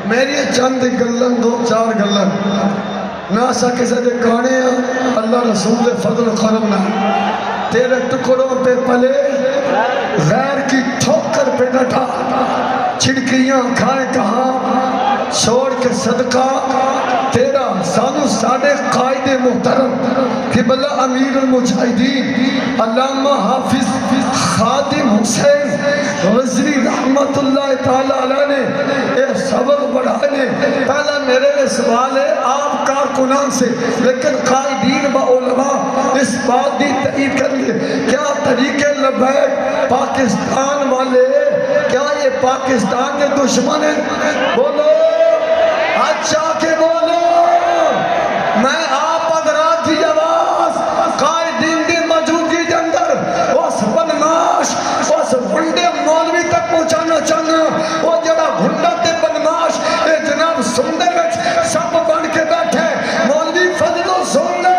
میری چند گلن دو چار گلن نہ سا کسی دے گانے اللہ رسول دے فضل و کرم نہ تیرے ٹکڑوں پہ پلے غیر کی ٹھوکر پہ ڈٹا چھڑکیاں کھائے کہاں چھوڑ کے صدقہ تیرا سانو ساڑے قائد محترم قبلہ امیر المجاہدین علامہ حافظ خادم حسین رضوی رحمت اللہ تعالیٰ علیہ نے اے صبر بڑھانے پہلا میرے سوال ہے آپ کارکنان سے لیکن قائدین با علماء اس بات دی تائید کر لئے کیا طریقے لبیک پاکستان والے کیا یہ پاکستان کے دشمن ہیں؟ بولو اچھا کہ بولو میں آپ حضرات کی آواز قائدین دی موجودگی کے اندر اس بدماش اس بھنڈے مولوی تک پہنچانا چاہنا وہ جڑا بھنڈا تے بدماش اے جناب سندر وچ سب بن کے بیٹھے مولوی فضل و سندر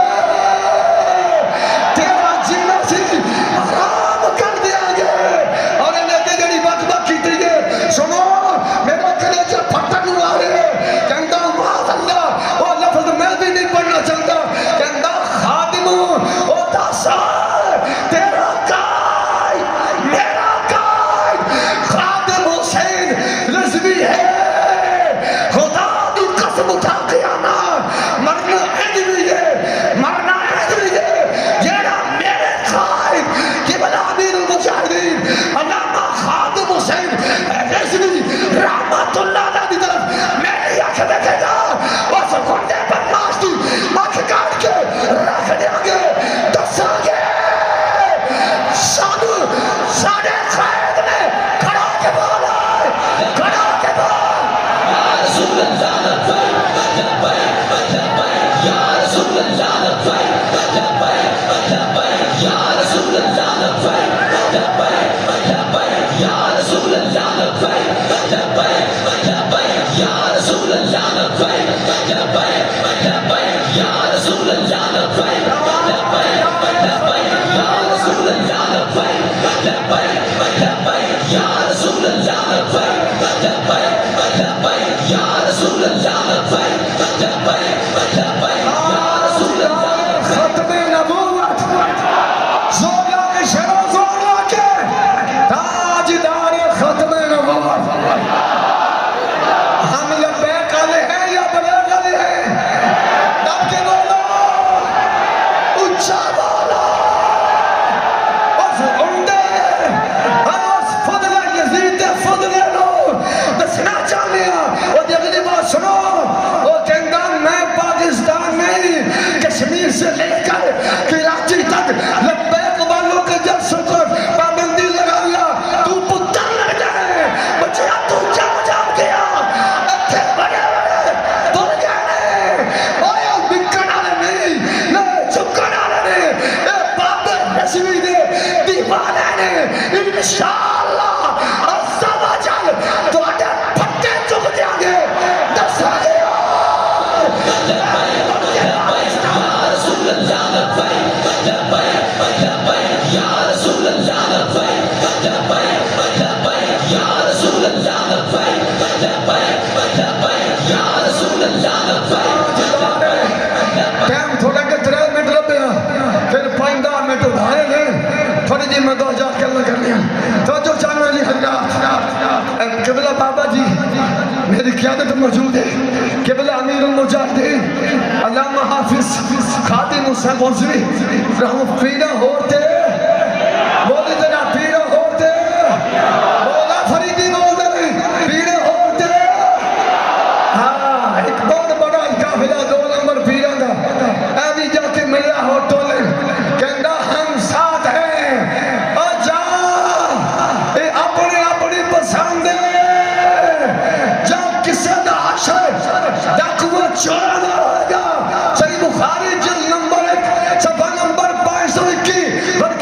تیرا جینا سی حرام کر دیا گے اور انہیں کہ جڑی بات باقی تھی سنو میرا کلیجہ پھٹن ہوا رہے کہندہ معاذ اللہ وہ لفظ میں بھی نہیں پڑھنا چاہتا کہندہ خادم او داسا تیرا قائد میرا قائد خادم حسین رضوی ہے خدا دی قسم اٹھا کے آنا مرنا ادوی ہے مرنا ادوی ہے جیڑا میرے قائد قبلہ امیر المجاہدین علامہ خادم حسین رضوی رحمت اللہ علیہ دی طرف میری آنکھ دیکھے گا اس گھنڈے پر ناشتی آنکھ کاٹ کے رکھ دیا گے دسا گے ساڑے قائد نے کھڑا کے بولا کھڑا کے بولا یا رسول اللہ لبیک لبیک لبیک یا رسول اللہ لبیک لبیک لبیک یا رسول اللہ لبیک لبیک لبیک یا رسول اللہ لبیک لبیک لبیک یا رسول اللہ لبیک لبیک لبیک یا رسول اللہ لبیک لبیک لبیک یا رسول اللہ لبیک لبیک لبیک یا رسول اللہ لبیک لبیک لبیک یا رسول اللہ لبیک لبیک لبیک یا رسول اللہ ختم نبوت زورا کے شروع زورا کے تاجدار ختم نبوت ہم لبیک آلے ہیں یا بلیغ آلے ہیں دب کے بولو اچھا بولو اس انڈے اس فضل یزید فضل نور دسنا چاہنے ہیں وہ اگلی بات سنو وہ کہنگا میں پاکستان میں کشمیر سے لے کر کراچی تک لبیک والوں کے جب سکر پابندی لگا لیا تو پتر لگ جائے بچیا تو جام جام گیا اکھے بڑے بڑے دل گئے آیا بکن آلے نہیں نہ چکن آلے نہیں اے بابر رسوی دے دیوانے نے انشاءاللہ عزا و جل تو آٹے پھٹے چک دیا گے دس آگے ٹائم تھوڑا کہ 3 منٹ لبے ہیں پھر 5 منٹ ادھارے لیں تھوڑی جی میں 2000 کے اللہ کر لیا تو جو چاہنا جی حضرات قبلہ بابا جی میری قیادت موجود ہے قبلہ امیر المجاہدین علامہ حافظ خادم حسین رضوی رحمت پیرہ ہوتے بولی جنا پیرہ ہوتے بولا فریدی بول دے پیرہ ہوتے ہاں ایک بہت بڑا قافلہ 2 نمبر پیرہ دا ایوی جا کے ملیا ہو ٹولے کہندا ہم ساتھ ہیں اور جا اے اپنی اپنی پسند جب کسی دا حشر دکھو چھوڑا نہ ہوگا صحیح بخاری جلد نمبر 1 صفحہ نمبر 2221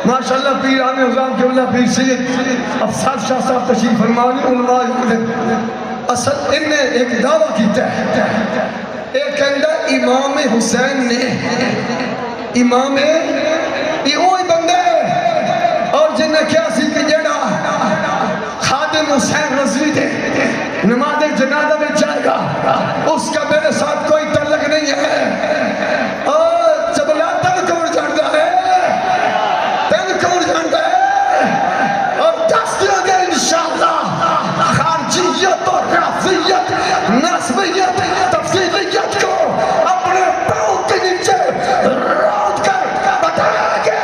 ماشاءاللہ پیران نظام کے اللہ پیر سید افسر شاہ صاحب تشریف فرمانی علماء اصل ان نے ایک دعویٰ کیتا ہے ایک کہندہ امام حسین نے امام یہ وہی بندے اور جن نے کیا سی کہ جڑا خادم حسین رضوی دے نماز جنازہ میں جائے گا اس کا میرے ساتھ کوئی تعلق نہیں ہے اور چبلا تن کون جانتا ہے تن کون جانتا ہے اور دس دیا گیا انشاءاللہ خارجیت اور رافضیت نسبیت تفصیلیت کو اپنے پاؤں کے نیچے رات کر بتایا گے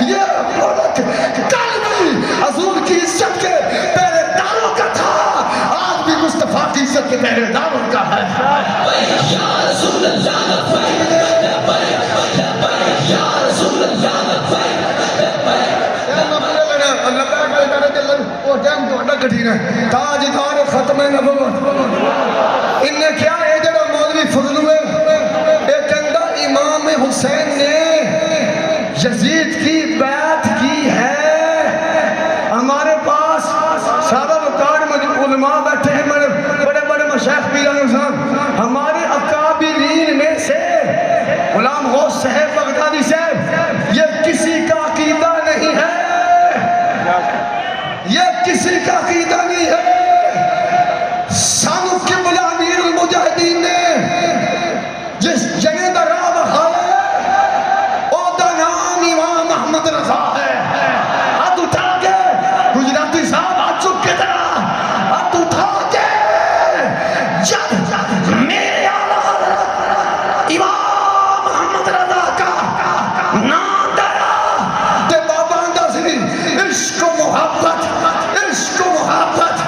یہ ملک کل بھی حضور کی عزت کے پہلے داروں کا تھا آج بھی مصطفیٰ کی عزت کے پہلے داروں کا ہے یا رسول اللہ لبیک لبیک لبیک یا رسول اللہ لبیک تاجدار ختم نبوت ان نے کیا ہے جڑا مولوی فضل ہوئے ایک اندہ امام حسین نے یزید کی بیعت کی ہے ہمارے پاس سارا وقار علماء بیٹھے ہیں بڑے بڑے مشایخ پیران نظام ہمارے اکابرین میں سے غلام غوث صاحب بغدادی صاحب یہ کسی کا عقیدہ نہیں ہے یہ کسی کا عقیدہ نہیں ہے سانو قبلہ امیر المجاہدین نے جس جگہ دا راہ بخایا ہے او دا نام امام احمد رضا ہے ہاتھ اٹھا کے گجراتی صاحب ہاتھ چک کے طرح ہاتھ اٹھا کے جب میرے آلہ حضرت امام احمد رضا کا نام ڈرا تے بابا اندازی عشق و محبت عشق و محبت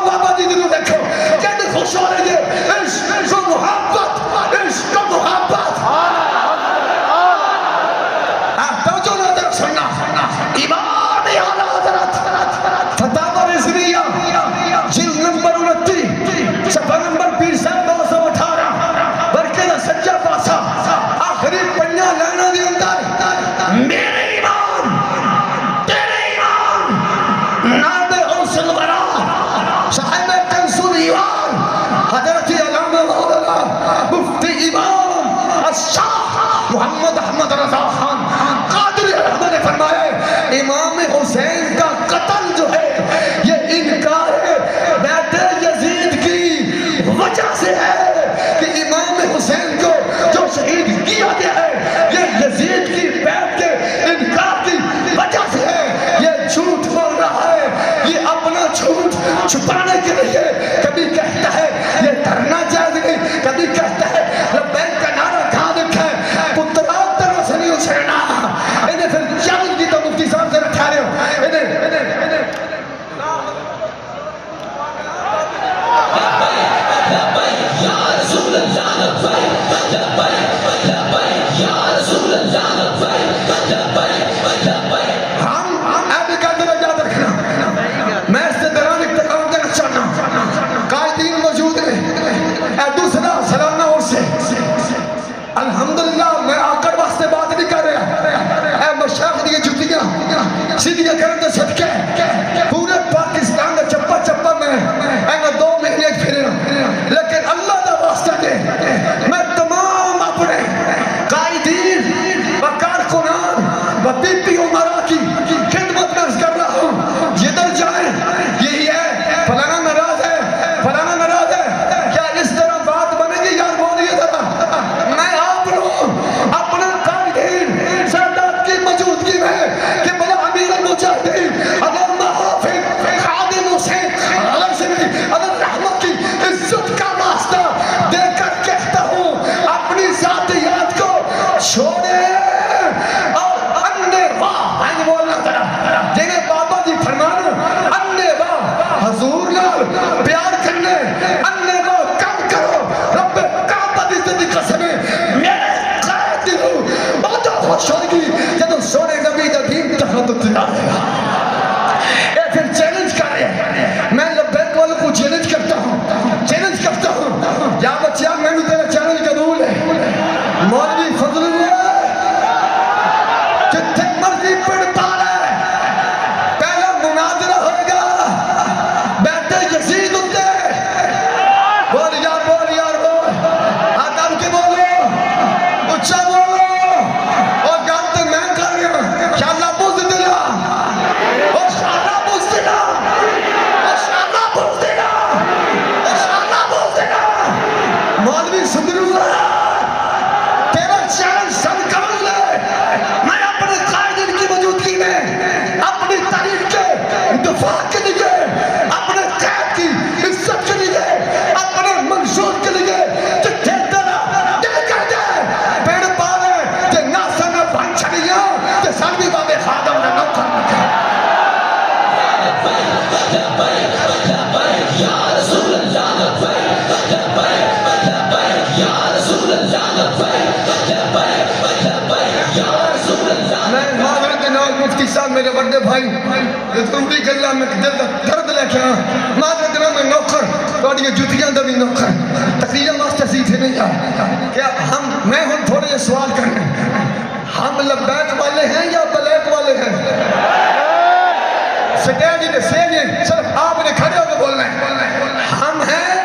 بابا جی دلو دیکھو کہتے خوش ہو رہے ہیں عشق و محبت عشق و محبت توجہ نہ در سننا امام اعلیٰ حضرت فتاوی رضویہ جلد نمبر 29 صفحہ نمبر پیر صاحب 218 برکہ سجا پاسا آخری پنجا لینا دی اندر میرے امام تیرے امام ناب حسن ورا صاحب کنسو دیوان حضرت علامہ مولانا مفتی امام الشاہ محمد احمد رضا خان قادری رحمہ نے فرمایا امام حسین کا قتل جو ہے یہ انکار ہے بیعت یزید کی وجہ سے ہے کہ امام حسین کو جو شہید کیا گیا ہے یہ یزید کی بیعت کے انکار کی وجہ سے ہے یہ جھوٹ بول رہا ہے یہ اپنا جھوٹ چھپانے کے لیے کبھی کہتا ہے یہ کرنا جائز نہیں کبھی کہتا ہے لبیک کا نعرہ کہاں لکھا ہے پترات طرح سے نہیں اچھڑنا انہیں پھر چیلنج کی تو مفتی صاحب سے رکھا رہے ہو انہیں یا رسول اللہ لبیک لبیک لبیک یا رسول اللہ لبیک لبیک لبیک ہم ایبی کا دل یاد رکھنا میں اس سے دران اقتقام دینا چاہنا قائدین موجود ہیں اے دوسرا سلامہ اور سے الحمدللہ میں آکڑ واسطے بات نہیں کر رہا اے مشاہد یہ جتیاں سیدھیاں کرنے صدقے پورے پاکستان کا چپا چپا میں اے 2 مہینے پھرے لیکن اللہ دا واسطہ دے میں تمام اپنے قائدین و کارکنان و پی پی عمرہ کی خدمت میں کر رہا ہوں جدھر جائیں یہی ہے فلانا ناراض ہے فلانا ناراض ہے کیا اس طرح بات بنے گی یار بولیے ذرا میں آپ لوگ اپنے قائدین سادات کی موجودگی میں کہ بلا امیر المجاہدین اگر محافظ خادم حسین اگر رحمت کی عزت کا واسطہ دے کر کہتا ہوں اپنی ذاتیات کو چھوڑے اور انے واہ آئیں بولنا طرح جنہیں بابا جی فرمانا انے واہ حضور نال پیار کرنے انے واہ کم کرو رب کعبہ دی زندگی قسمیں میرے قائد دلو بہت خوش ہوگی جب سونے نبی دین تحت اتنا ہے اے پھر چیلنج کر رہے ہیں میں لبیک والوں کو چیلنج کرتا ہوں یا بچیاں میں بھی تیرا چیلنج قبول ہے مولوی فضل اللہ میں معذرت نال مفتی صاحب میرے بڑے بھائی ضروری گلا میں دل دا درد لے کے معذرت نال میں نوکر تھوڑی جتیاں دا بھی نوکر تقریر واسطے سیدھے نہیں کیا میں ہن تھوڑے یہ سوال کرنے ہم لبیک والے ہیں یا بلیک والے ہیں سٹیج نے سیج صرف آپ نے کھڑے ہو کے بولنا ہے ہم ہیں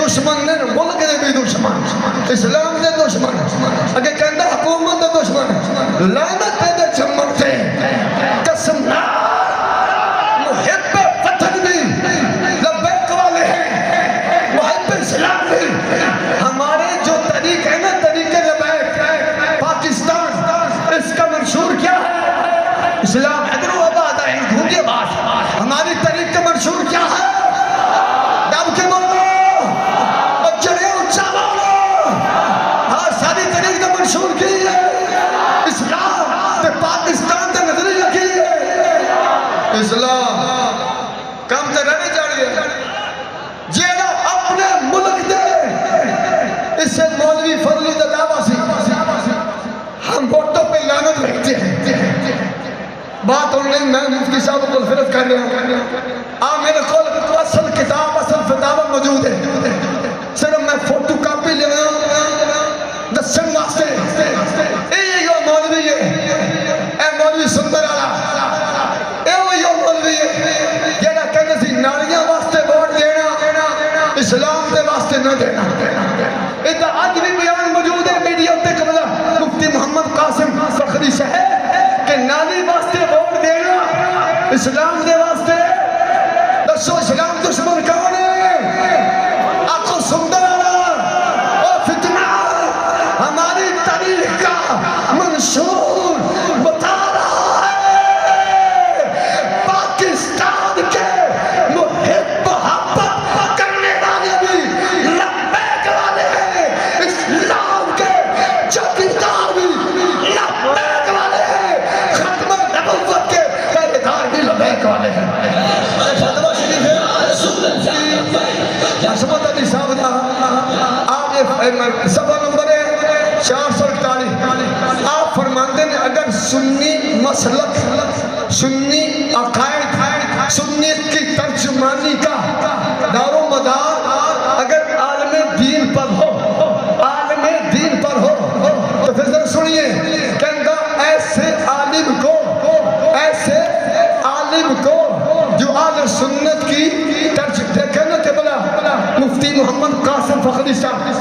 دشمن نے ملک دے بھی دشمن اسلام دے دشمن اگر کہندہ حکومت دے دشمن لعنت پہ دے چمک دے قسم محب وطن بھی لبیک والے ہیں محب اسلام بھی ہمارے جو طریق ہے نا طریق لبیک پاکستان اس کا منشور کیا ہے اسلام حیدر و آباد ہے گھونگے بات ہماری طریق کا منشور کیا ہے دب کے بولو منشور کی ہے اسلام تے پاکستان تے نظری لکھی ہے اسلام کم تے رہنے جاڑیے جینا اپنے ملک دے اس سے مولوی فضلی دا دعویٰ سی ہم ووٹوں پہ لعنت رکھتے ہیں بات انہوں نے میں مفتی صاحب کو الفرد کر رہا ہوں میرے قول اصل کتاب اصل فتاوہ موجود ہے صرف میں فوٹو کاپی لے رہا ہوں دسن واسطے اے یو مولوی ہے اے مولوی سندر آلا اے یو مولوی ہے جیڑا کہنے سی ناریاں واسطے ووٹ دینا اسلام دے واسطے نہ دینا ادھا آج بھی بیان موجود ہے میڈیا تے قبلہ مفتی محمد قاسم فخری صاحب کہ ناری واسطے ووٹ دینا اسلام دے واسطے دسو اسلام دشمن کون ہے آخو سندر منشور بتا رہا ہے پاکستان کے محب محبت کرنے والے بھی لبیک والے ہیں اسلام کے چوکیدار بھی لبیک والے ہیں ختم نبوت کے پہریدار بھی لبیک والے ہیں فتوہ شریف ہے حسبت علی صاحب آپ صفحہ نمبر 441 آپ فرماتے ہیں اگر سنی مسلک سنی عقائد سنیت کی ترجمانی کا دار و مدار اگر عالم دین پر ہو عالم دین پر ہو تو پھر ذرا سنیے کہنگا ایسے عالم کو جو آل سنت کی ترجمہ کہنا کہ بلا مفتی محمد قاسم فخری صاحب